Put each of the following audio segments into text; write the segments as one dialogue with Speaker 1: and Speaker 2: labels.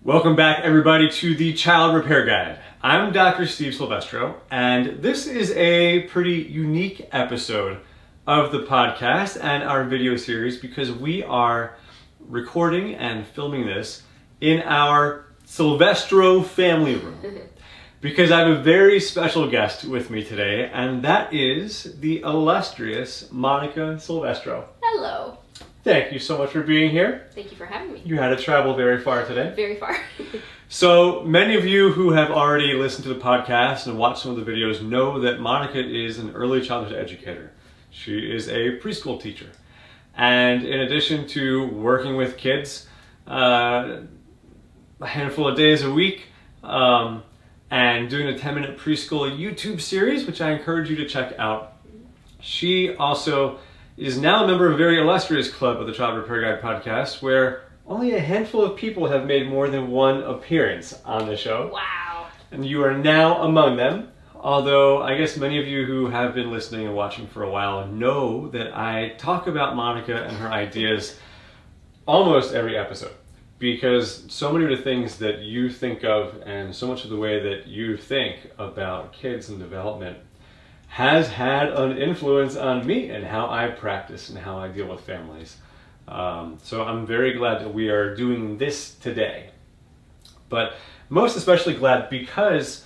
Speaker 1: Welcome back, everybody, to the Child Repair Guide. I'm Dr. Steve Silvestro, and this is a pretty unique episode of the podcast and our video series because we are recording and filming this in our Silvestro family room. Because I have a very special guest with me today, and that is the illustrious Monica Silvestro.
Speaker 2: Hello.
Speaker 1: Thank you so much for being here.
Speaker 2: Thank you for having me.
Speaker 1: You had to travel very far today.
Speaker 2: Very far.
Speaker 1: So many of you who have already listened to the podcast and watched some of the videos know that Monica is an early childhood educator. She is a preschool teacher. And in addition to working with kids a handful of days a week and doing a 10-minute preschool YouTube series, which I encourage you to check out, she also is now a member of a very illustrious club of the Child Repair Guide podcast, where only a handful of people have made more than one appearance on the show.
Speaker 2: Wow.
Speaker 1: And you are now among them, although I guess many of you who have been listening and watching for a while know that I talk about Monica and her ideas almost every episode, because so many of the things that you think of and so much of the way that you think about kids and development has had an influence on me and how I practice and how I deal with families. So I'm very glad that we are doing this today. But most especially glad because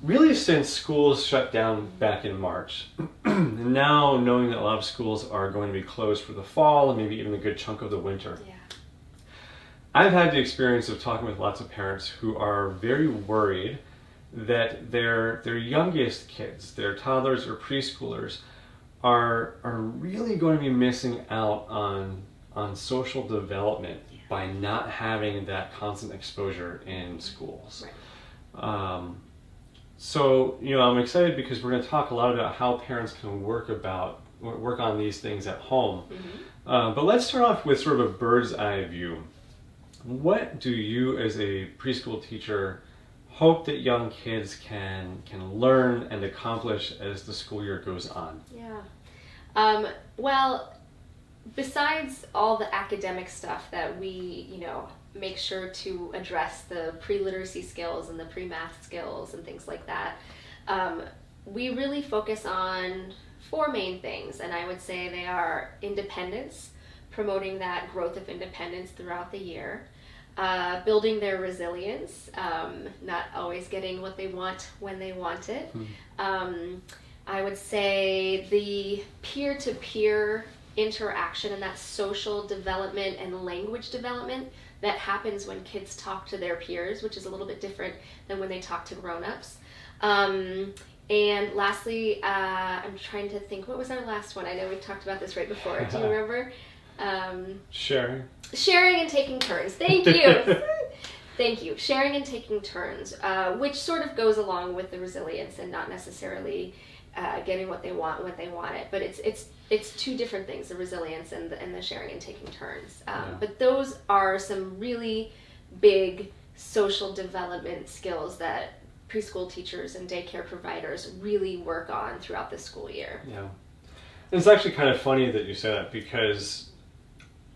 Speaker 1: really since schools shut down back in March, and now knowing that a lot of schools are going to be closed for the fall and maybe even a good chunk of the winter, I've had the experience of talking with lots of parents who are very worried that their youngest kids, their toddlers or preschoolers, are really going to be missing out on social development by not having that constant exposure in schools. Right. So I'm excited because we're going to talk a lot about how parents can work on these things at home. Mm-hmm. But let's start off with sort of a bird's eye view. What do you as a preschool teacher hope that young kids can learn and accomplish as the school year goes on?
Speaker 2: Yeah. Well, besides all the academic stuff that we, make sure to address, the pre-literacy skills and the pre-math skills and things like that, we really focus on four main things, and I would say they are independence, promoting that growth of independence throughout the year, building their resilience, not always getting what they want when they want it. I would say the peer-to-peer interaction and that social development and language development that happens when kids talk to their peers, which is a little bit different than when they talk to grown-ups. And lastly, I'm trying to think, what was our last one? I know we've talked about this right before. Do you remember? Sharing and taking turns. Thank you. Thank you. Sharing and taking turns, which sort of goes along with the resilience and not necessarily getting what they want when they want it. But it's two different things, the resilience and the sharing and taking turns. But those are some really big social development skills that preschool teachers and daycare providers really work on throughout the school year.
Speaker 1: Yeah. It's actually kind of funny that you say that because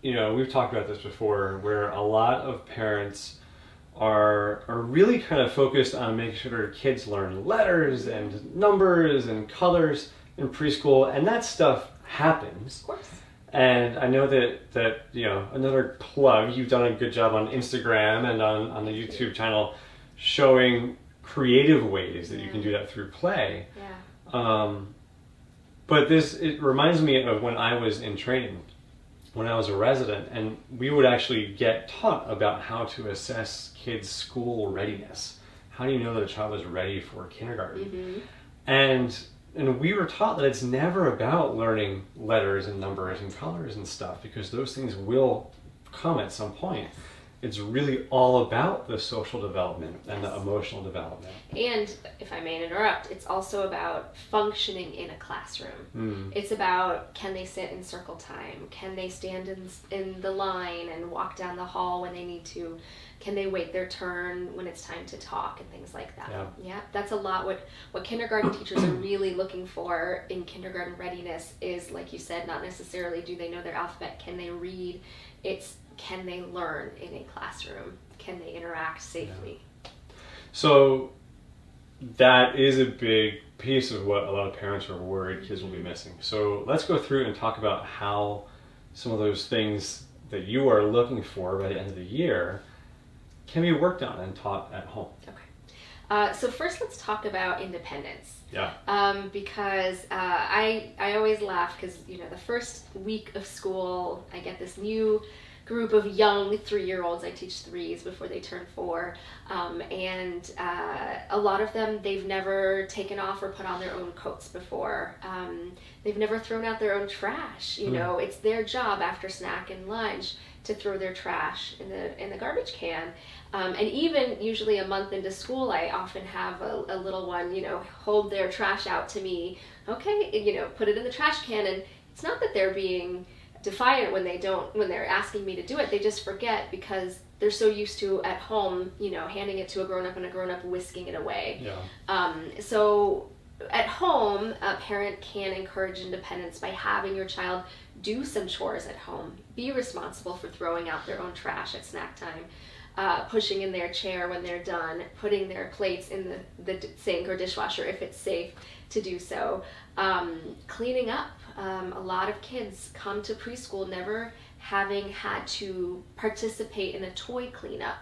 Speaker 1: we've talked about this before, where a lot of parents are really kind of focused on making sure their kids learn letters and numbers and colors in preschool, and that stuff happens.
Speaker 2: Of course.
Speaker 1: And I know that another plug, you've done a good job on Instagram and on the YouTube channel showing creative ways that you can do that through play.
Speaker 2: Yeah.
Speaker 1: But it reminds me of when I was in training, when I was a resident, and we would actually get taught about how to assess kids' school readiness. How do you know that a child is ready for kindergarten? Mm-hmm. And we were taught that it's never about learning letters and numbers and colors and stuff, because those things will come at some point. It's really all about the social development and the emotional development.
Speaker 2: And if I may interrupt, it's also about functioning in a classroom. It's about, can they sit in circle time? Can they stand in the line and walk down the hall when they need to? Can they wait their turn when it's time to talk and things like that? Yeah, that's a lot. What kindergarten teachers are really looking for in kindergarten readiness is, like you said, not necessarily do they know their alphabet, can they read, it's can they learn in a classroom. can they interact safely?
Speaker 1: So that is a big piece of what a lot of parents are worried kids will be missing. So let's go through and talk about how some of those things that you are looking for by the end of the year can be worked on and taught at home.
Speaker 2: Okay. So first let's talk about independence.
Speaker 1: Yeah.
Speaker 2: Because I always laugh because, the first week of school, I get this new group of young 3-year-olds. I teach 3s before they turn 4. And a lot of them, they've never taken off or put on their own coats before. They've never thrown out their own trash. It's their job after snack and lunch to throw their trash in the garbage can. And even usually a month into school, I often have a little one, hold their trash out to me. Okay, put it in the trash can. And it's not that they're being defiant when they're asking me to do it. They just forget because they're so used to at home, handing it to a grown-up and a grown-up whisking it away.
Speaker 1: Yeah.
Speaker 2: So at home, a parent can encourage independence by having your child do some chores at home, be responsible for throwing out their own trash at snack time, pushing in their chair when they're done, putting their plates in the sink or dishwasher if it's safe to do so, cleaning up. A lot of kids come to preschool never having had to participate in a toy cleanup.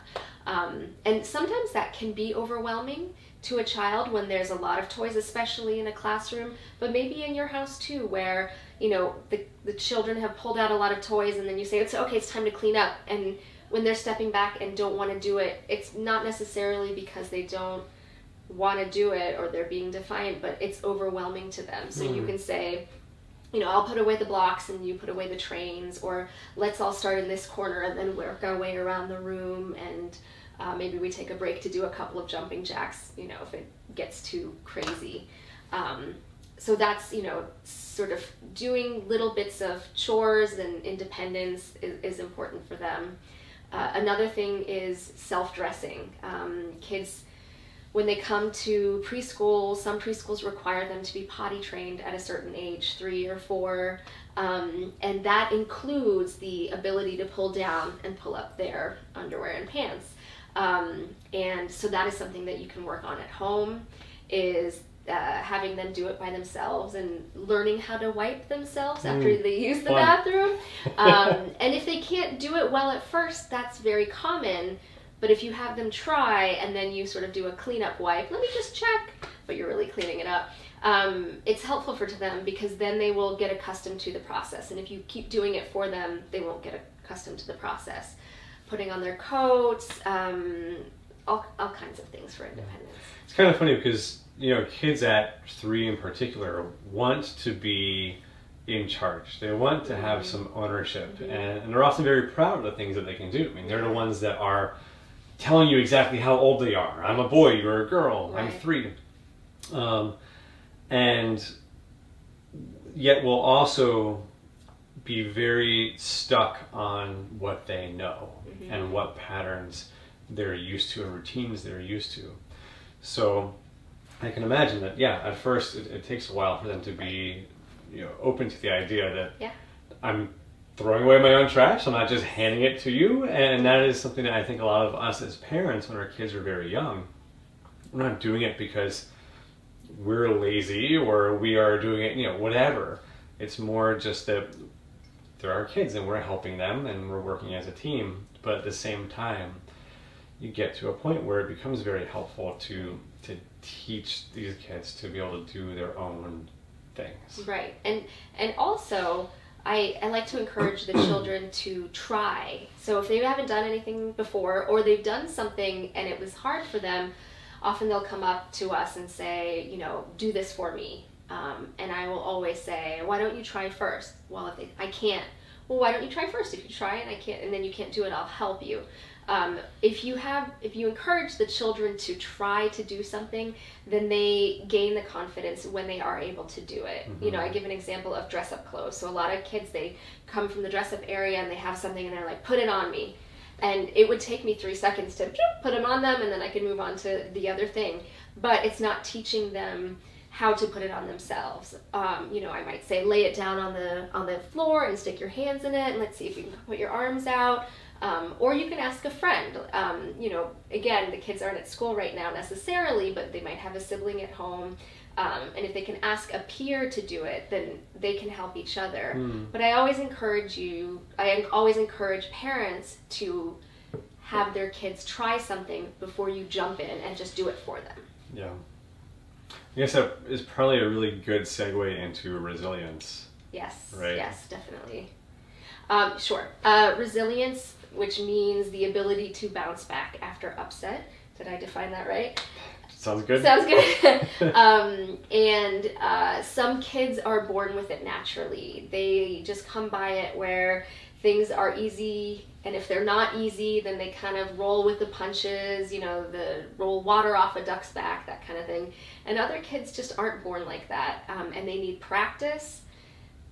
Speaker 2: And sometimes that can be overwhelming to a child when there's a lot of toys, especially in a classroom, but maybe in your house too, where the children have pulled out a lot of toys and then you say, it's time to clean up. And when they're stepping back and don't want to do it, it's not necessarily because they don't want to do it or they're being defiant, but it's overwhelming to them. So you can say, I'll put away the blocks and you put away the trains, or let's all start in this corner and then work our way around the room, and maybe we take a break to do a couple of jumping jacks, if it gets too crazy. So that's, sort of doing little bits of chores and independence is important for them. Another thing is self-dressing. Kids, when they come to preschool, some preschools require them to be potty trained at a certain age, 3 or 4, and that includes the ability to pull down and pull up their underwear and pants. And so that is something that you can work on at home, is having them do it by themselves and learning how to wipe themselves after they use the bathroom. And if they can't do it well at first, that's very common. But if you have them try and then you sort of do a cleanup wipe, let me just check, but you're really cleaning it up, it's helpful for them because then they will get accustomed to the process. And if you keep doing it for them, they won't get accustomed to the process. Putting on their coats, all kinds of things for independence.
Speaker 1: It's kind of funny because, kids at 3 in particular want to be in charge. They want to have some ownership, and they're often very proud of the things that they can do. I mean, they're the ones that are telling you exactly how old they are. I'm a boy, you're a girl, right. I'm 3. And yet will also be very stuck on what they know and what patterns they're used to and routines they're used to. So I can imagine that, at first it takes a while for them to be open to the idea that I'm throwing away my own trash, I'm not just handing it to you. And that is something that I think a lot of us as parents, when our kids are very young, we're not doing it because we're lazy or we are doing it, whatever. It's more just that they're our kids and we're helping them and we're working as a team. But at the same time, you get to a point where it becomes very helpful to teach these kids to be able to do their own things. Right.
Speaker 2: And also, I like to encourage the children to try. So if they haven't done anything before or they've done something and it was hard for them, often they'll come up to us and say, do this for me. And I will always say, why don't you try first? Well, if I can't, well, why don't you try first? If you try and I can't, and then you can't do it, I'll help you. If you encourage the children to try to do something, then they gain the confidence when they are able to do it. I give an example of dress-up clothes. So a lot of kids, they come from the dress-up area and they have something and they're like, put it on me. And it would take me 3 seconds to put them on them and then I can move on to the other thing. But it's not teaching them how to put it on themselves. I might say, lay it down on the floor and stick your hands in it and let's see if you can put your arms out. Or you can ask a friend. Again, the kids aren't at school right now necessarily, but they might have a sibling at home. And if they can ask a peer to do it, then they can help each other. But I always encourage parents to have their kids try something before you jump in and just do it for them.
Speaker 1: Yeah. I guess that is probably a really good segue into resilience.
Speaker 2: Yes.
Speaker 1: Right?
Speaker 2: Yes, definitely. Sure. Resilience, which means the ability to bounce back after upset. Did I define that right?
Speaker 1: Sounds good.
Speaker 2: Sounds good. And some kids are born with it naturally. They just come by it where things are easy, and if they're not easy, then they kind of roll with the punches, the roll water off a duck's back, that kind of thing. And other kids just aren't born like that, and they need practice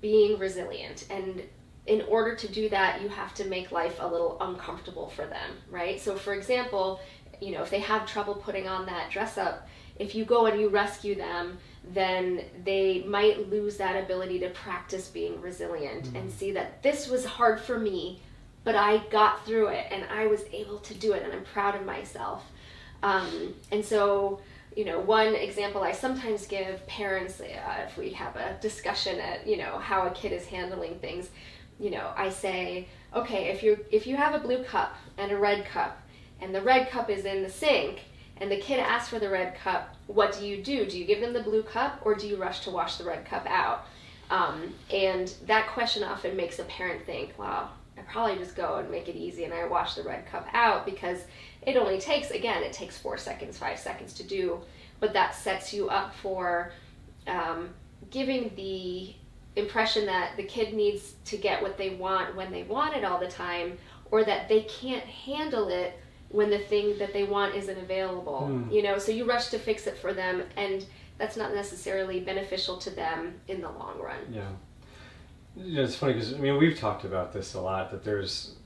Speaker 2: being resilient. And in order to do that, you have to make life a little uncomfortable for them, right? So for example, if they have trouble putting on that dress up, if you go and you rescue them, then they might lose that ability to practice being resilient and see that this was hard for me, but I got through it and I was able to do it and I'm proud of myself. And so, one example I sometimes give parents, if we have a discussion at, how a kid is handling things, I say, okay, if you have a blue cup and a red cup, and the red cup is in the sink, and the kid asks for the red cup, what do? Do you give them the blue cup, or do you rush to wash the red cup out? And that question often makes a parent think, wow, I probably just go and make it easy and I wash the red cup out, because it only takes, it takes 4 seconds, 5 seconds to do, but that sets you up for giving the impression that the kid needs to get what they want when they want it all the time, or that they can't handle it when the thing that they want isn't available. So you rush to fix it for them, and that's not necessarily beneficial to them in the long run.
Speaker 1: Yeah, it's funny because we've talked about this a lot, that there's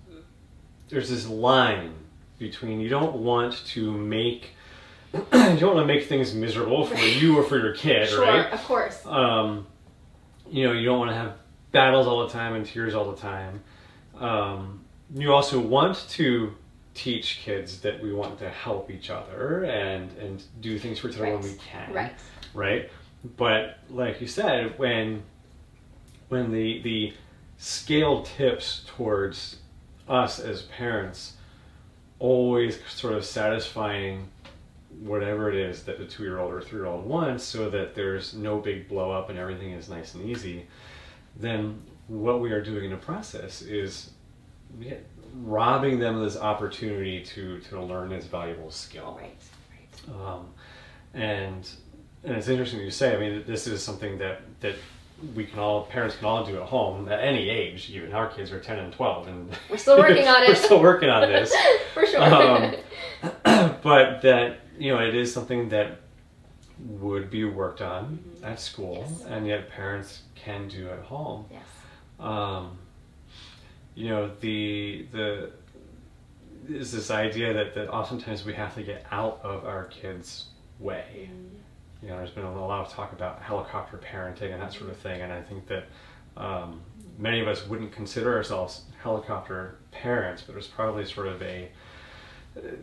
Speaker 1: this line between you don't want to make things miserable for you or for your kid,
Speaker 2: sure,
Speaker 1: right?
Speaker 2: Of course.
Speaker 1: You don't want to have battles all the time and tears all the time. You also want to teach kids that we want to help each other and do things for each other when we can. Right? But like you said, when the scale tips towards us as parents always sort of satisfying whatever it is that the 2-year-old or 3-year-old wants, so that there's no big blow up and everything is nice and easy, then what we are doing in the process is robbing them of this opportunity to learn this valuable skill.
Speaker 2: Right.
Speaker 1: And it's interesting you say, this is something that parents can all do at home at any age. Even our kids are 10 and 12, and
Speaker 2: we're still working on it.
Speaker 1: We're still working on this.
Speaker 2: For sure.
Speaker 1: But that, it is something that would be worked on at school, and yet parents can do at home.
Speaker 2: Yes.
Speaker 1: Is this idea that oftentimes we have to get out of our kids' way. There's been a lot of talk about helicopter parenting and that sort of thing, and I think that many of us wouldn't consider ourselves helicopter parents, but there's probably sort of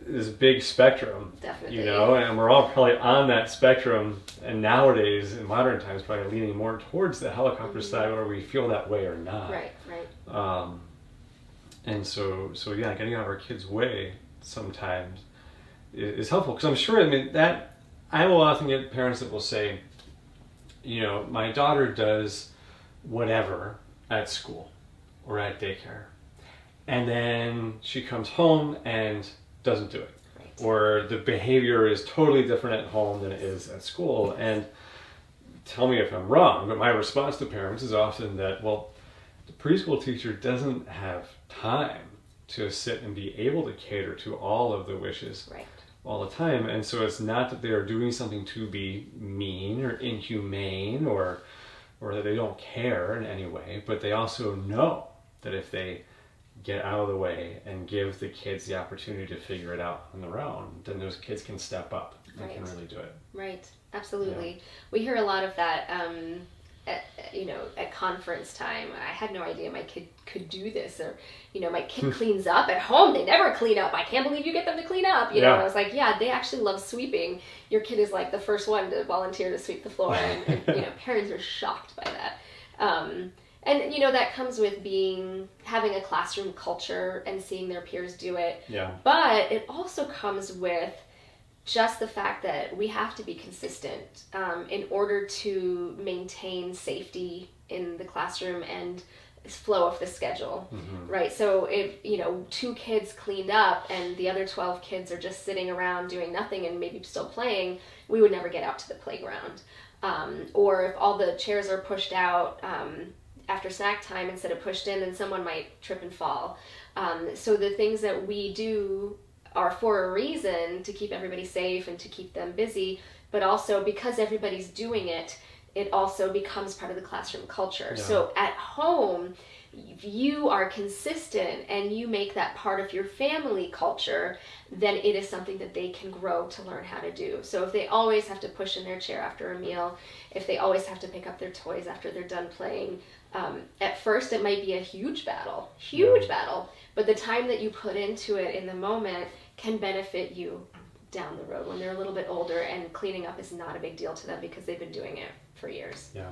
Speaker 1: this big spectrum.
Speaker 2: Definitely.
Speaker 1: And we're all probably on that spectrum, and nowadays in modern times probably leaning more towards the helicopter side, whether we feel that way or not.
Speaker 2: Right.
Speaker 1: And so getting out of our kids' way sometimes is helpful, because I'm sure, that I will often get parents that will say, my daughter does whatever at school or at daycare, and then she comes home and doesn't do it.
Speaker 2: Right.
Speaker 1: Or the behavior is totally different at home than it is at school. And tell me if I'm wrong, but my response to parents is often that, well, the preschool teacher doesn't have time to sit and be able to cater to all of the wishes all the time. And so it's not that they are doing something to be mean or inhumane or that they don't care in any way, but they also know that if they get out of the way and give the kids the opportunity to figure it out on their own, then those kids can step up and can really do it.
Speaker 2: Right, absolutely. Yeah. We hear a lot of that, at conference time, I had no idea my kid could do this, or, my kid cleans up at home. They never clean up. I can't believe you get them to clean up. And I was like, yeah, they actually love sweeping. Your kid is like the first one to volunteer to sweep the floor. And parents are shocked by that. And that comes with having a classroom culture and seeing their peers do it.
Speaker 1: Yeah.
Speaker 2: But it also comes with just the fact that we have to be consistent in order to maintain safety in the classroom and flow of the schedule, right? So if 2 kids cleaned up and the other 12 kids are just sitting around doing nothing and maybe still playing, we would never get out to the playground. Or if all the chairs are pushed out after snack time instead of pushed in, then someone might trip and fall. So the things that we do are for a reason, to keep everybody safe and to keep them busy, but also because everybody's doing it, it also becomes part of the classroom culture. Yeah. So at home, if you are consistent and you make that part of your family culture, then it is something that they can grow to learn how to do. So if they always have to push in their chair after a meal, if they always have to pick up their toys after they're done playing, at first it might be a huge battle, but the time that you put into it in the moment can benefit you down the road when they're a little bit older, and cleaning up is not a big deal to them because they've been doing it for years.
Speaker 1: Yeah.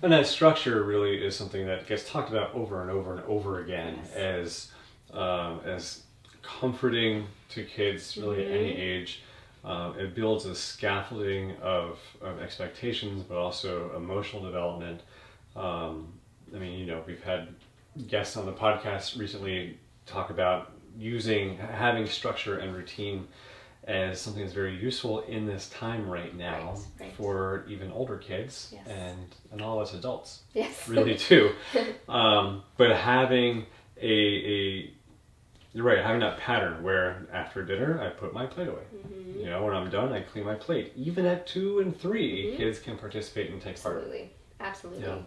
Speaker 1: And that structure really is something that gets talked about over and over and over again. Yes. As comforting to kids really at any age. It builds a scaffolding of expectations, but also emotional development. We've had guests on the podcast recently talk about having structure and routine as something that's very useful in this time right now, for even older kids. Yes. and all us adults.
Speaker 2: Yes.
Speaker 1: Really too. But having you're right, having that pattern where after dinner I put my plate away. When I'm done I clean my plate. Even at 2 and 3, kids can participate and take part.
Speaker 2: Absolutely.
Speaker 1: Yeah.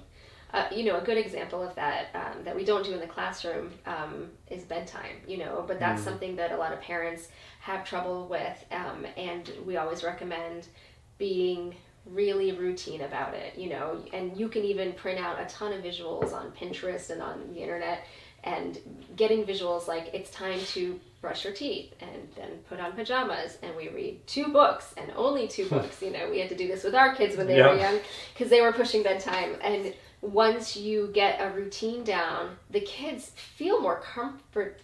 Speaker 2: A good example of that that we don't do in the classroom is bedtime, but that's something that a lot of parents have trouble with, and we always recommend being really routine about it, and you can even print out a ton of visuals on Pinterest and on the internet, and getting visuals like it's time to brush your teeth and then put on pajamas and we read 2 books and only 2 books. We had to do this with our kids when they were young because they were pushing bedtime. And once you get a routine down, the kids feel more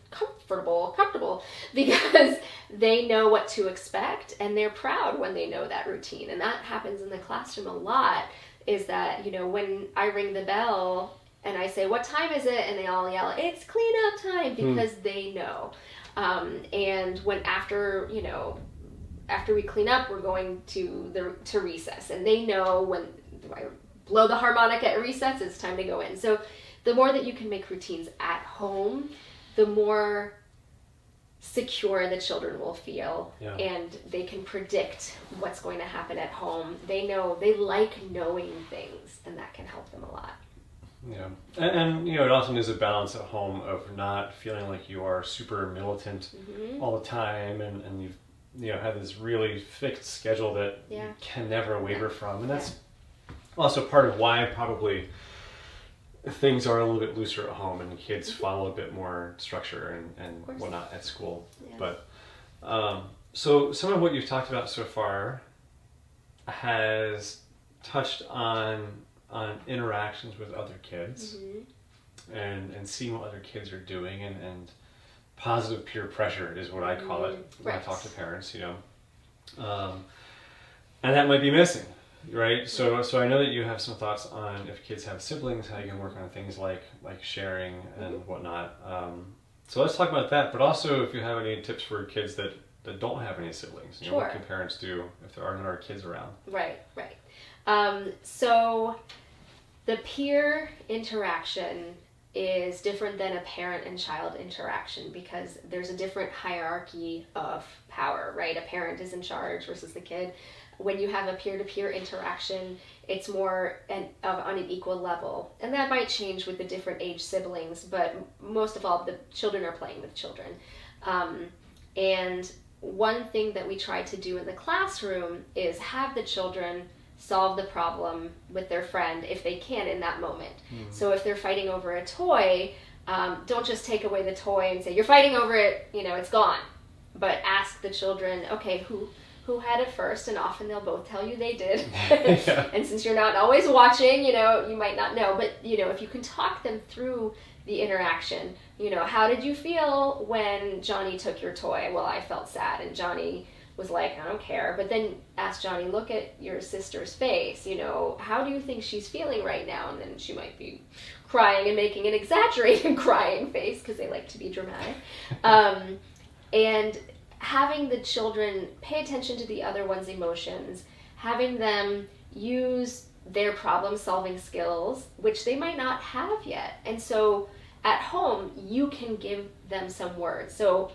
Speaker 2: comfortable because they know what to expect and they're proud when they know that routine. And that happens in the classroom a lot, is that, when I ring the bell and I say, "What time is it?" and they all yell, "It's cleanup time," because they know. And when after we clean up, we're going to recess, and they know when I blow the harmonica at recess, it's time to go in. So the more that you can make routines at home, the more secure the children will feel, and they can predict what's going to happen at home. They like knowing things, and that can help them a lot.
Speaker 1: Yeah, and it often is a balance at home of not feeling like you are super militant all the time, and you've have this really fixed schedule that you can never waver from, and that's also part of why probably things are a little bit looser at home and kids follow a bit more structure and whatnot at school. But so some of what you've talked about so far has touched on interactions with other kids and seeing what other kids are doing, and positive peer pressure is what I call it when I talk to parents, and that might be missing, right? So I know that you have some thoughts on if kids have siblings, how you can work on things like sharing and whatnot. So let's talk about that, but also if you have any tips for kids that don't have any siblings, what can parents do if there are no kids around?
Speaker 2: Right. So the peer interaction is different than a parent and child interaction because there's a different hierarchy of power, right? A parent is in charge versus the kid. When you have a peer-to-peer interaction, it's more on an equal level. And that might change with the different age siblings, but most of all, the children are playing with children. And one thing that we try to do in the classroom is have the children solve the problem with their friend if they can in that moment. So if they're fighting over a toy, don't just take away the toy and say, you're fighting over it, it's gone. But ask the children, okay, who had it first? And often they'll both tell you they did.
Speaker 1: Yeah.
Speaker 2: And since you're not always watching, you might not know. But, if you can talk them through the interaction, how did you feel when Johnny took your toy? Well, I felt sad. And Johnny was like, I don't care. But then ask Johnny, look at your sister's face. How do you think she's feeling right now? And then she might be crying and making an exaggerated crying face because they like to be dramatic. And having the children pay attention to the other one's emotions, having them use their problem-solving skills, which they might not have yet. And so at home, you can give them some words. So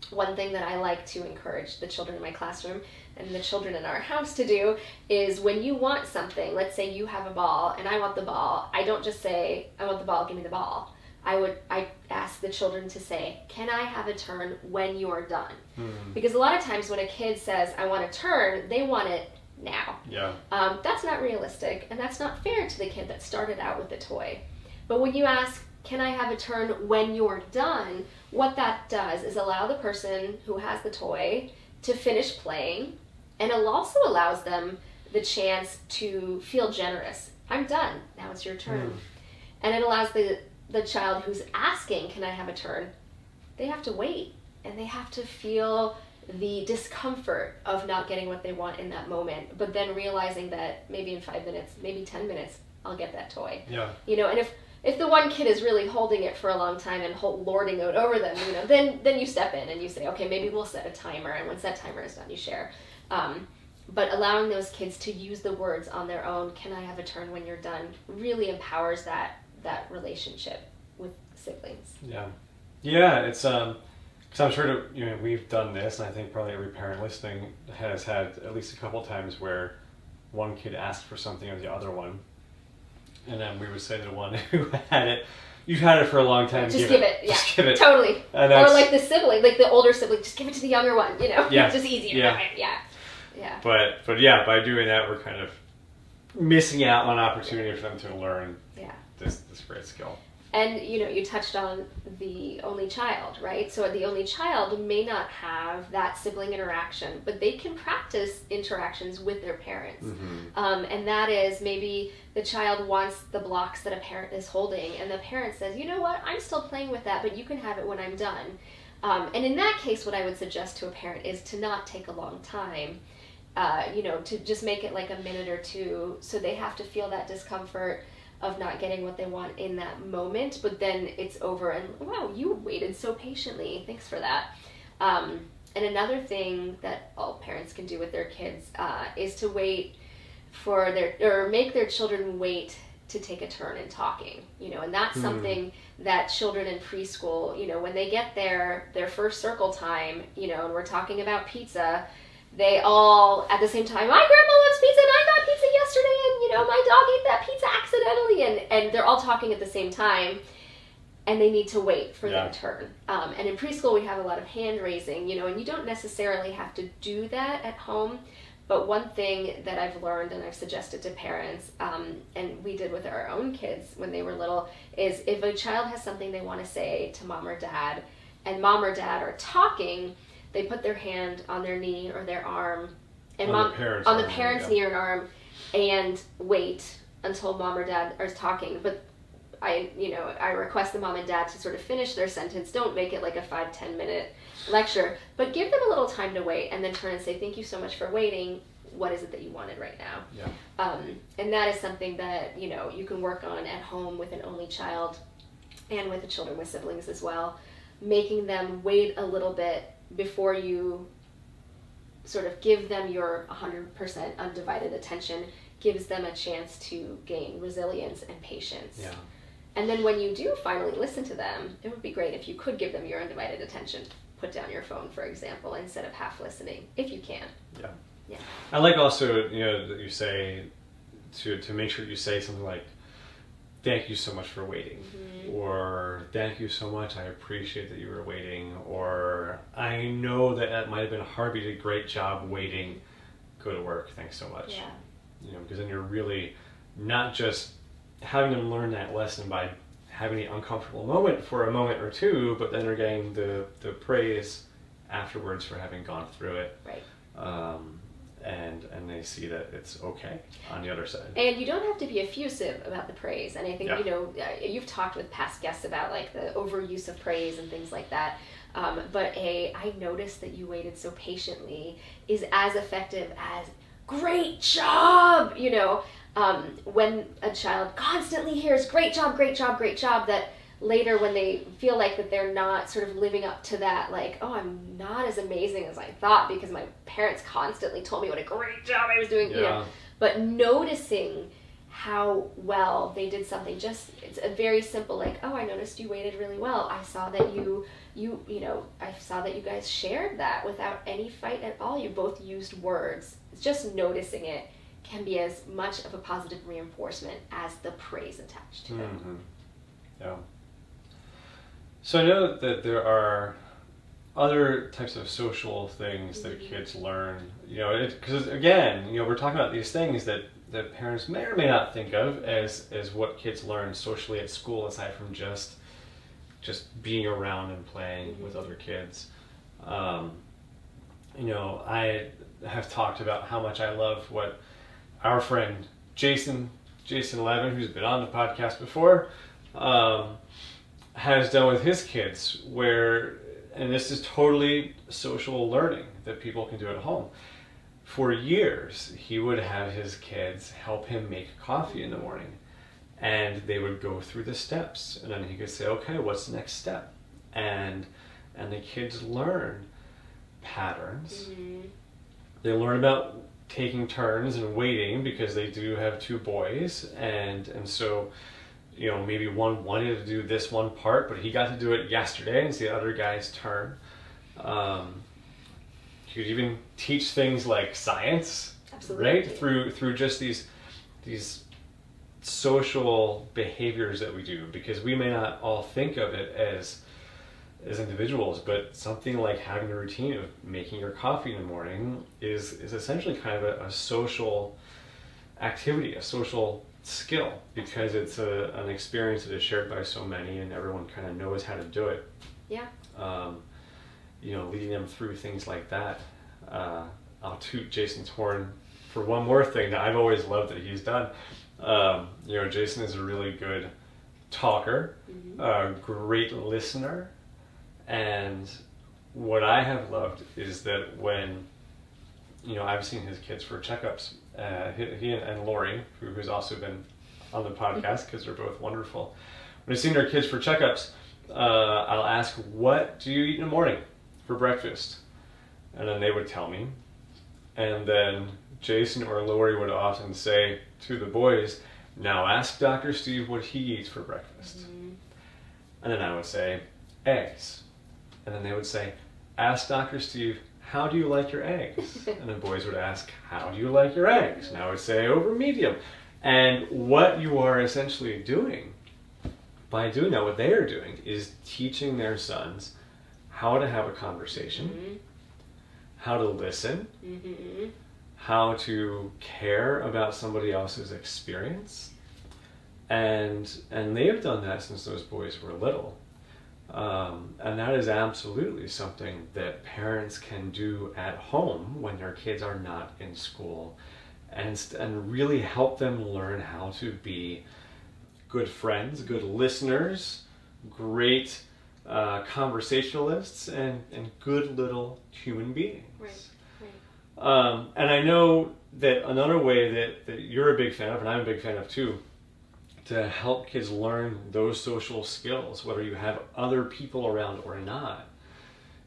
Speaker 2: one thing that I like to encourage the children in my classroom and the children in our house to do is when you want something, let's say you have a ball and I want the ball, I don't just say, I want the ball, give me the ball. I ask the children to say, can I have a turn when you're done? Because a lot of times when a kid says, I want a turn, they want it now.
Speaker 1: Yeah.
Speaker 2: That's not realistic, and that's not fair to the kid that started out with the toy. But when you ask, can I have a turn when you're done, what that does is allow the person who has the toy to finish playing, and it also allows them the chance to feel generous. I'm done. Now it's your turn. And it allows the child who's asking, can I have a turn, they have to wait and they have to feel the discomfort of not getting what they want in that moment, but then realizing that maybe in 5 minutes, maybe 10 minutes, I'll get that toy.
Speaker 1: Yeah.
Speaker 2: And if the one kid is really holding it for a long time and lording it over them, then you step in and you say, okay, maybe we'll set a timer, and once that timer is done, you share. But allowing those kids to use the words on their own, can I have a turn when you're done, really empowers that relationship with siblings.
Speaker 1: Yeah, it's because I'm sure we've done this, and I think probably every parent listening has had at least a couple times where one kid asked for something of the other one, and then we would say to the one who had it, you've had it for a long time,
Speaker 2: just give it. Yeah,
Speaker 1: just give it.
Speaker 2: Totally. Or like the sibling, like the older sibling, just give it to the younger one.
Speaker 1: Yeah.
Speaker 2: It's just easier.
Speaker 1: Yeah.
Speaker 2: Yeah.
Speaker 1: But yeah, by doing that, we're kind of missing out on opportunity for them to learn this great skill.
Speaker 2: And you touched on the only child, right? So the only child may not have that sibling interaction, but they can practice interactions with their parents. And that is, maybe the child wants the blocks that a parent is holding, and the parent says, you know what, I'm still playing with that, but you can have it when I'm done. And in that case, what I would suggest to a parent is to not take a long time, to just make it like a minute or two, so they have to feel that discomfort of not getting what they want in that moment, but then it's over and, wow, you waited so patiently, thanks for that. And another thing that all parents can do with their kids is to wait for make their children wait to take a turn in talking, and that's something that children in preschool, when they get their first circle time, and we're talking about pizza, they all, at the same time, my grandma loves pizza and I got pizza yesterday and, my dog ate that pizza accidentally, and they're all talking at the same time, and they need to wait for their turn. And in preschool, we have a lot of hand raising, and you don't necessarily have to do that at home, but one thing that I've learned and I've suggested to parents, and we did with our own kids when they were little, is if a child has something they want to say to mom or dad, and mom or dad are talking, they put their hand on their knee or their arm, and on the parent's knee or arm, and wait until mom or dad are talking. But I request the mom and dad to sort of finish their sentence. Don't make it like a 5-10 minute lecture, but give them a little time to wait, and then turn and say, thank you so much for waiting. What is it that you wanted right now? And that is something that you can work on at home with an only child, and with the children with siblings as well, making them wait a little bit before you sort of give them your 100% undivided attention, gives them a chance to gain resilience and patience. And then when you do finally listen to them, it would be great if you could give them your undivided attention. Put down your phone, for example, instead of half listening, if you can. Yeah.
Speaker 1: I like also, that you say to make sure you say something like, thank you so much for waiting, or thank you so much, I appreciate that you were waiting, or I know that might have been hard, but you did a great job waiting, go to work, thanks so much. because then you're really not just having them learn that lesson by having the uncomfortable moment for a moment or two, but then they're getting the praise afterwards for having gone through it.
Speaker 2: Right.
Speaker 1: And they see that it's okay on the other side.
Speaker 2: And you don't have to be effusive about the praise. And I think, you've talked with past guests about like the overuse of praise and things like that. But I noticed that you waited so patiently is as effective as great job, when a child constantly hears great job, that later when they feel like that they're not sort of living up to that, like, oh, I'm not as amazing as I thought because my parents constantly told me what a great job I was doing, but noticing how well they did something, it's a very simple, like, oh, I noticed you waited really well. I saw that I saw that you guys shared that without any fight at all. You both used words. Just noticing it can be as much of a positive reinforcement as the praise attached to it.
Speaker 1: Yeah. So I know that there are other types of social things that kids learn, because again, we're talking about these things that parents may or may not think of as what kids learn socially at school, aside from just being around and playing with other kids. I have talked about how much I love what our friend Jason Levin, who's been on the podcast before, has done with his kids, and this is totally social learning that people can do at home. For years, he would have his kids help him make coffee in the morning, and they would go through the steps, and then he could say, okay, what's the next step? And the kids learn patterns. They learn about taking turns and waiting, because they do have two boys, and so maybe one wanted to do this one part, but he got to do it yesterday, and it's the other guy's turn. You could even teach things like science,
Speaker 2: absolutely,
Speaker 1: right? Through just these social behaviors that we do, because we may not all think of it as individuals, but something like having a routine of making your coffee in the morning is essentially kind of a social activity, a social skill, because it's an experience that is shared by so many and everyone kind of knows how to do it.
Speaker 2: Yeah.
Speaker 1: Leading them through things like that. I'll toot Jason's horn for one more thing that I've always loved that he's done. Jason is a really good talker, a great listener, and what I have loved is that when I've seen his kids for checkups, he and Lori, who's also been on the podcast because they're both wonderful, when I've seen their kids for checkups, I'll ask, what do you eat in the morning for breakfast? And then they would tell me, and then Jason or Lori would often say to the boys, now ask Dr. Steve what he eats for breakfast. And then I would say, eggs. And then they would say, ask Dr. Steve, how do you like your eggs? And the boys would ask, how do you like your eggs? And I would say, over medium. And what you are essentially doing by doing that, what they are doing is teaching their sons how to have a conversation, how to listen, how to care about somebody else's experience. And they have done that since those boys were little. And that is absolutely something that parents can do at home when their kids are not in school, and really help them learn how to be good friends, good listeners, great conversationalists, and good little human beings. Right. And I know that another way that you're a big fan of, and I'm a big fan of too, to help kids learn those social skills, whether you have other people around or not,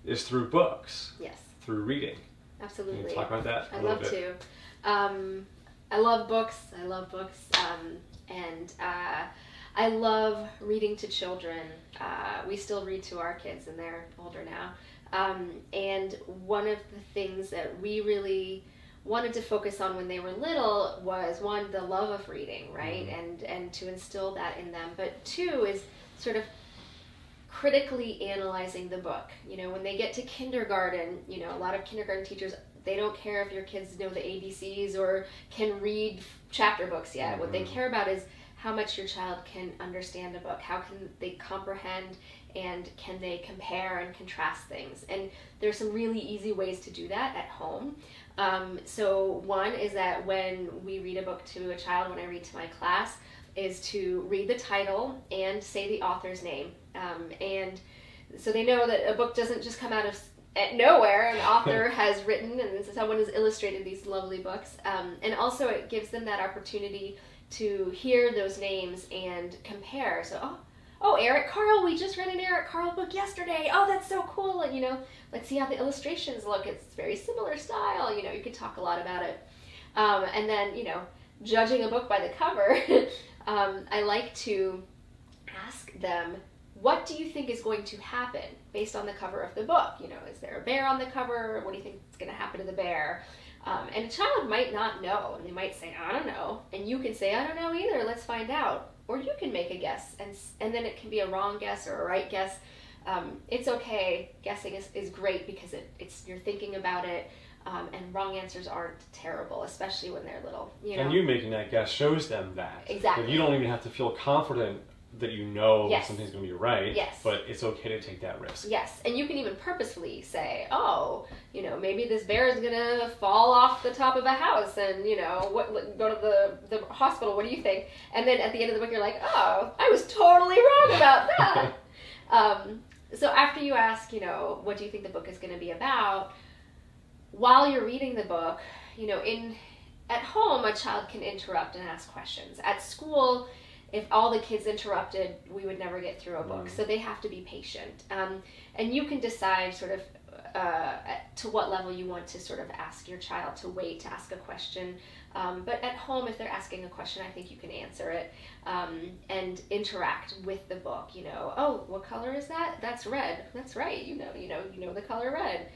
Speaker 1: is through books.
Speaker 2: Yes.
Speaker 1: Through reading.
Speaker 2: Absolutely.
Speaker 1: Can you talk about that a
Speaker 2: I'd
Speaker 1: little
Speaker 2: love
Speaker 1: bit?
Speaker 2: to. I love books. And I love reading to children. We still read to our kids, and they're older now. And one of the things that we really wanted to focus on when they were little was, one, the love of reading, right? And to instill that in them. But two is sort of critically analyzing the book. When they get to kindergarten, a lot of kindergarten teachers, they don't care if your kids know the ABCs or can read chapter books yet. What they care about is how much your child can understand a book, how can they comprehend, and can they compare and contrast things. And there's some really easy ways to do that at home. So one is that when we read a book to a child, when I read to my class, is to read the title and say the author's name. And so they know that a book doesn't just come out of nowhere. An author has written and someone has illustrated these lovely books. And also it gives them that opportunity to hear those names and compare. So, oh, Eric Carle, we just read an Eric Carle book yesterday. Oh, that's so cool. And, let's see how the illustrations look. It's very similar style. You can talk a lot about it. And then, judging a book by the cover, I like to ask them, what do you think is going to happen based on the cover of the book? Is there a bear on the cover? What do you think is going to happen to the bear? And a child might not know, and they might say, I don't know. And you can say, I don't know either, let's find out. Or you can make a guess, and then it can be a wrong guess or a right guess. It's okay. Guessing is great because it's you're thinking about it, and wrong answers aren't terrible, especially when they're little.
Speaker 1: And you making that guess shows them that.
Speaker 2: Exactly.
Speaker 1: That you don't even have to feel confident that
Speaker 2: yes.
Speaker 1: something's going to be right,
Speaker 2: yes.
Speaker 1: but it's okay to take that risk.
Speaker 2: Yes, and you can even purposefully say, maybe this bear is going to fall off the top of a house and, go to the hospital, what do you think? And then at the end of the book you're like, oh, I was totally wrong about that. So after you ask, what do you think the book is going to be about, while you're reading the book, at home a child can interrupt and ask questions. At school, if all the kids interrupted, we would never get through a book. So they have to be patient. And you can decide sort of to what level you want to sort of ask your child to wait to ask a question. But at home, if they're asking a question, I think you can answer it and interact with the book. Oh, what color is that? That's red. That's right. You know the color red.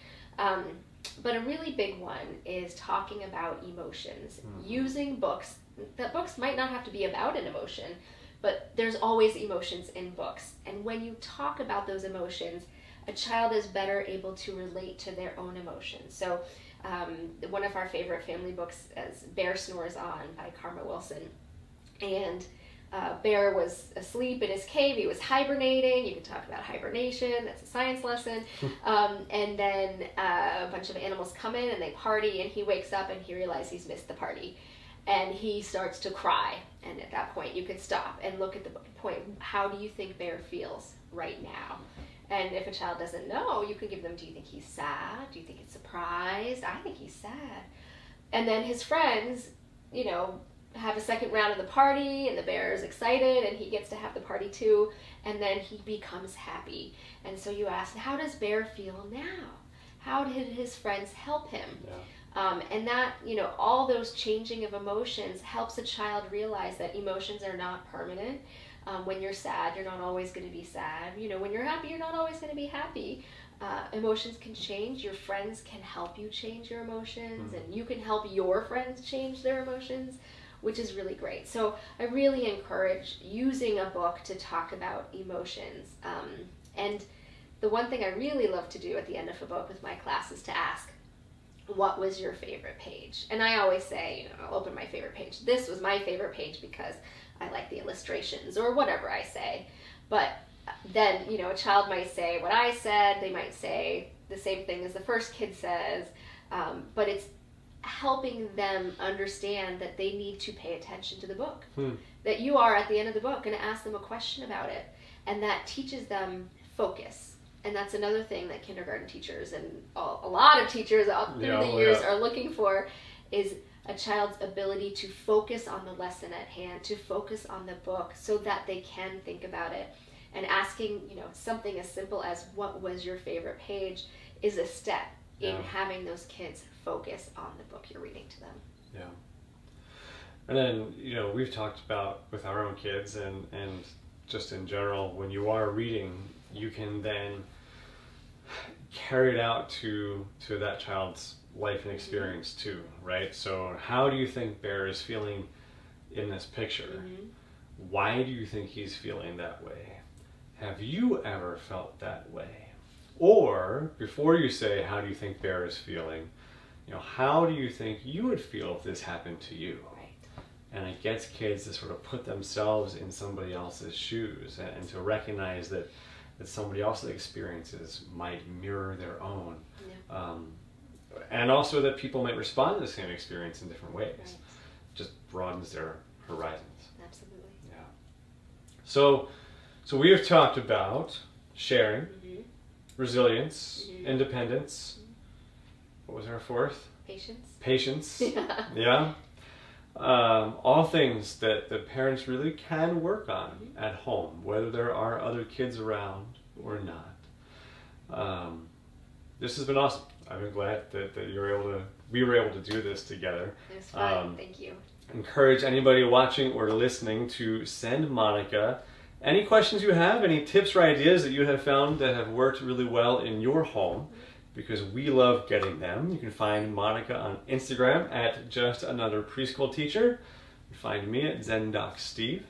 Speaker 2: But a really big one is talking about emotions, using books. That books might not have to be about an emotion, but there's always emotions in books. And when you talk about those emotions, a child is better able to relate to their own emotions. So one of our favorite family books is Bear Snores On by Karma Wilson. And Bear was asleep in his cave. He was hibernating. You can talk about hibernation. That's a science lesson. And then a bunch of animals come in and they party, and he wakes up and he realizes he's missed the party. And he starts to cry. And at that point, you can stop and look at the point. How do you think Bear feels right now? And if a child doesn't know, you can give them, do you think he's sad? Do you think he's surprised? I think he's sad. And then his friends, have a second round of the party, and the bear is excited, and he gets to have the party too, and then he becomes happy. And so you ask, how does Bear feel now? How did his friends help him? Yeah. And that, all those changing of emotions helps a child realize that emotions are not permanent. When you're sad, you're not always going to be sad. When you're happy, you're not always going to be happy. Emotions can change. Your friends can help you change your emotions, and you can help your friends change their emotions, which is really great. So I really encourage using a book to talk about emotions. And the one thing I really love to do at the end of a book with my class is to ask, what was your favorite page? And I always say, I'll open my favorite page. This was my favorite page because I like the illustrations, or whatever I say. But then, a child might say what I said. They might say the same thing as the first kid says. But it's helping them understand that they need to pay attention to the book. That you are, at the end of the book, going to ask them a question about it. And that teaches them focus. And that's another thing that kindergarten teachers and a lot of teachers through the years are looking for, is a child's ability to focus on the lesson at hand, to focus on the book so that they can think about it. And asking, something as simple as what was your favorite page is a step in having those kids focus on the book you're reading to them.
Speaker 1: Yeah. And then, we've talked about with our own kids and just in general, when you are reading, you can then carry it out to that child's life and experience too, right? So how do you think Bear is feeling in this picture? Why do you think he's feeling that way? have you ever felt that way? Or before you say, how do you think Bear is feeling, how do you think you would feel if this happened to you? And it gets kids to sort of put themselves in somebody else's shoes and to recognize that somebody else's experiences might mirror their own. Yeah. And also that people might respond to the same experience in different ways. Right. Just broadens their horizons.
Speaker 2: Absolutely.
Speaker 1: Yeah. So we have talked about sharing, resilience, independence. What was our fourth? Patience. Yeah. All things that the parents really can work on at home, whether there are other kids around or not. This has been awesome. I've been glad that we were able to do this together.
Speaker 2: It was fun. Thank you.
Speaker 1: Encourage anybody watching or listening to send Monica any questions you have, any tips or ideas that you have found that have worked really well in your home, because we love getting them. You can find Monica on Instagram at Just Another Preschool Teacher. You can find me at ZenDocSteve.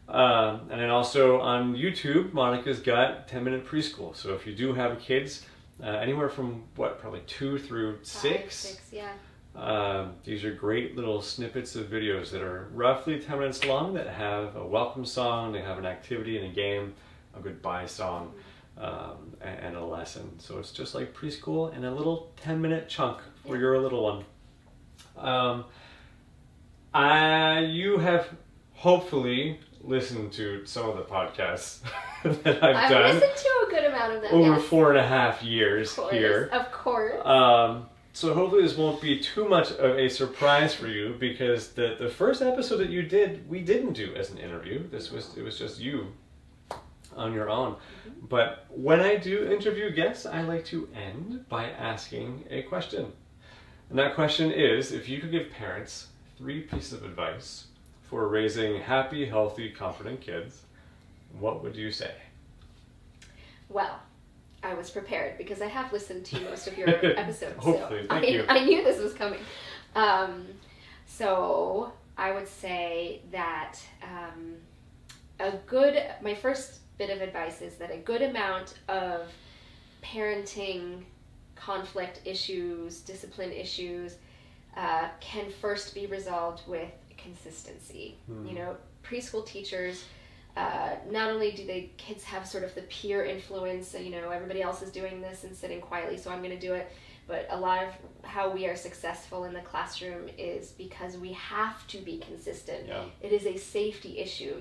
Speaker 1: And then also on YouTube, Monica's got 10-Minute Preschool. So if you do have kids, anywhere from probably 2 through 6.
Speaker 2: 5, 6, yeah.
Speaker 1: These are great little snippets of videos that are roughly 10 minutes long that have a welcome song, they have an activity and a game, a goodbye song, and a lesson. So it's just like preschool in a little 10-minute chunk for your little one. You have hopefully listened to some of the podcasts that I've done.
Speaker 2: I've listened to a good amount of them.
Speaker 1: Over 4.5 years here.
Speaker 2: Of course.
Speaker 1: So hopefully this won't be too much of a surprise for you, because the first episode that you did, we didn't do as an interview. It was just you on your own. But when I do interview guests, I like to end by asking a question. And that question is, if you could give parents 3 pieces of advice for raising happy, healthy, confident kids, what would you say?
Speaker 2: Well, I was prepared because I have listened to most of your episodes.
Speaker 1: Hopefully, thank you.
Speaker 2: I knew this was coming. So I would say that my first bit of advice is that a good amount of parenting conflict issues, discipline issues, can first be resolved with consistency. Preschool teachers, not only do the kids have sort of the peer influence, everybody else is doing this and sitting quietly, so I'm going to do it, but a lot of how we are successful in the classroom is because we have to be consistent.
Speaker 1: Yeah.
Speaker 2: It is a safety issue.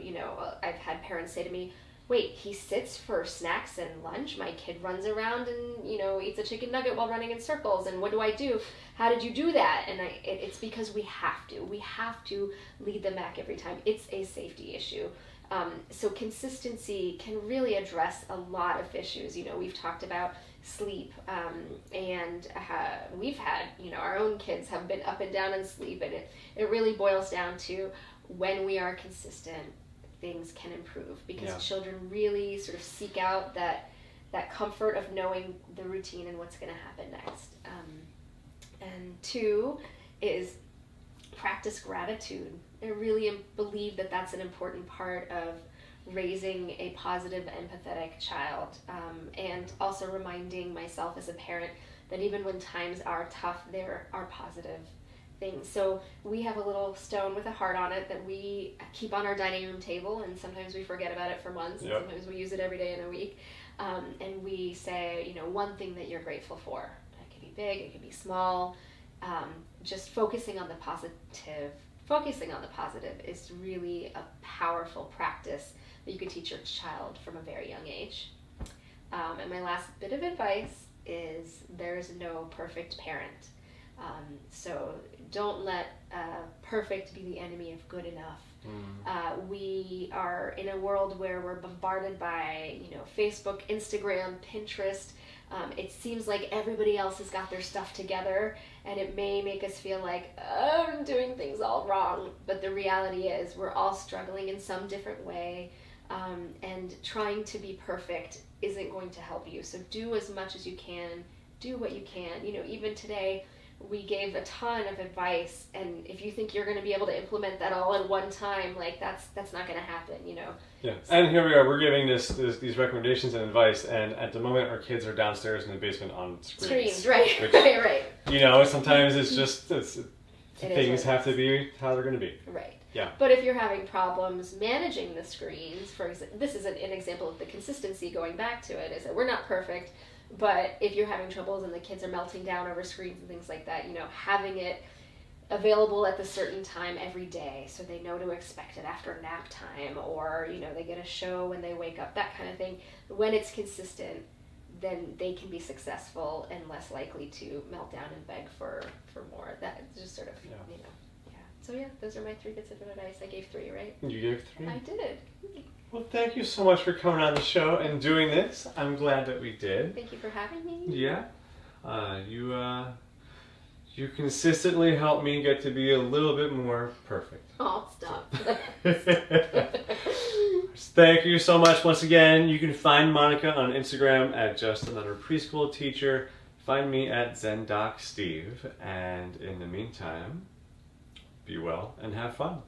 Speaker 2: I've had parents say to me, wait, he sits for snacks and lunch? My kid runs around and, eats a chicken nugget while running in circles, and what do I do? How did you do that? And it's because we have to. We have to lead them back every time. It's a safety issue. So consistency can really address a lot of issues. We've talked about sleep, and we've had, our own kids have been up and down in sleep, and it really boils down to when we are consistent, things can improve, because children really sort of seek out that comfort of knowing the routine and what's going to happen next. And 2 is practice gratitude. I really believe that that's an important part of raising a positive, empathetic child, and also reminding myself as a parent that even when times are tough, there are positive things. So we have a little stone with a heart on it that we keep on our dining room table, and sometimes we forget about it for months, and sometimes we use it every day in a week, and we say, one thing that you're grateful for. It could be big, it could be small. Just focusing on the positive is really a powerful practice that you can teach your child from a very young age. And my last bit of advice is there's no perfect parent. So don't let perfect be the enemy of good enough. We are in a world where we're bombarded by, Facebook, Instagram, Pinterest. It seems like everybody else has got their stuff together, and it may make us feel like, I'm doing things all wrong. But the reality is we're all struggling in some different way, and trying to be perfect isn't going to help you. So do as much as you can, do what you can. Even today, we gave a ton of advice, and if you think you're going to be able to implement that all in one time, like that's not going to happen, you know.
Speaker 1: Yeah, and here we are. We're giving these recommendations and advice, and at the moment, our kids are downstairs in the basement on screens.
Speaker 2: Right,
Speaker 1: which,
Speaker 2: right.
Speaker 1: You know, sometimes it's just things have to
Speaker 2: is.
Speaker 1: be how they're going to be.
Speaker 2: Right.
Speaker 1: Yeah.
Speaker 2: But if you're having problems managing the screens, for example, this is an example of the consistency. Going back to it, is that we're not perfect, but if you're having troubles and the kids are melting down over screens and things like that, you know, having it available at the certain time every day so they know to expect it after nap time, or, you know, they get a show when they wake up, that kind of thing. When it's consistent, then they can be successful and less likely to melt down and beg for more. That's just sort of, you know, yeah. So yeah, those are my 3 bits of advice. I gave 3, right?
Speaker 1: You gave 3?
Speaker 2: I did.
Speaker 1: Well, thank you so much for coming on the show and doing this. I'm glad that we did.
Speaker 2: Thank you for having me.
Speaker 1: Yeah. You consistently help me get to be a little bit more perfect.
Speaker 2: Oh, stop.
Speaker 1: Thank you so much once again. You can find Monica on Instagram at Just Another Preschool Teacher. Find me at ZenDocSteve. And in the meantime, be well and have fun.